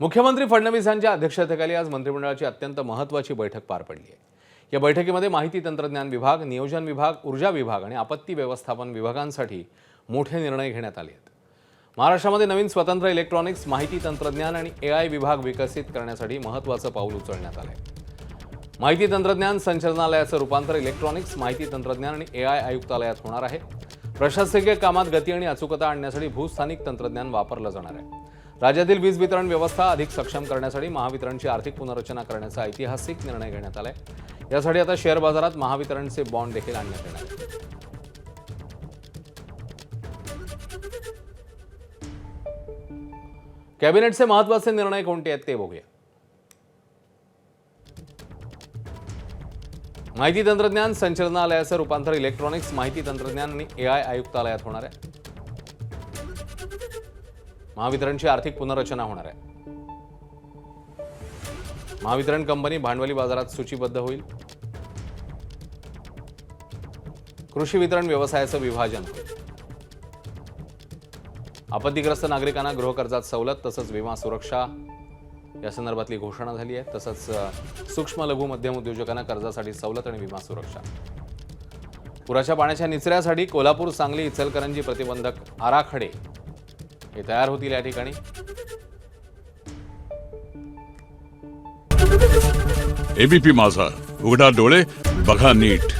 मुख्यमंत्री फडणवीस यांच्या अध्यक्षतेखाली आज मंत्रिमंडळाची अत्यंत महत्त्वाची बैठक पार पडली आहे। या बैठकीमध्ये माहिती तंत्रज्ञान विभाग, नियोजन विभाग, ऊर्जा विभाग आणि आपत्ती व्यवस्थापन विभागांसाठी मोठे निर्णय घेण्यात आले आहेत। महाराष्ट्रामध्ये नवीन स्वतंत्र इलेक्ट्रॉनिक्स, माहिती तंत्रज्ञान आणि AI विभाग विकसित करण्यासाठी महत्त्वाचं पाऊल उचलण्यात आलं आहे। माहिती तंत्रज्ञान संचालनालयाचं रूपांतर इलेक्ट्रॉनिक्स, माहिती तंत्रज्ञान आणि AI आयुक्तालयात होणार आहे। प्रशासकीय कामात गती आणि अचूकता आणण्यासाठी भूस्थानिक तंत्रज्ञान वापरलं जाणार आहे। राज्यातील वीज वितरण व्यवस्था अधिक सक्षम करण्यासाठी महावितरणची आर्थिक पुनर्रचना करण्याचा ऐतिहासिक निर्णय घेण्यात आलाय। यासाठी आता शेअर बाजारात महावितरणचे बॉन्ड देखील आणण्यात येणार आहेत। कॅबिनेटचे महत्त्वाचे निर्णय कोणते आहेत ते बघूया। माहिती तंत्रज्ञान संचालनालयाचं रूपांतर इलेक्ट्रॉनिक्स, माहिती तंत्रज्ञान आणि AI आयुक्तालयात होणार आहे। महावितरणची आर्थिक पुनर्रचना होणार आहे। महावितरण कंपनी भांडवली बाजारात सूचीबद्ध होईल। कृषी वितरण व्यवसायाचं विभाजन होईल। आपत्तीग्रस्त नागरिकांना गृहकर्जात सवलत तसंच विमा सुरक्षा या संदर्भातली घोषणा झाली आहे। तसंच सूक्ष्म लघु मध्यम उद्योजकांना कर्जासाठी सवलत आणि विमा सुरक्षा। पुराच्या पाण्याच्या निचऱ्यासाठी कोल्हापूर, सांगली, इचलकरंजी प्रतिबंधक आराखडे हे तयार होतील। या ठिकाणी एबीपी माझा, उघडा डोळे बघा नीट।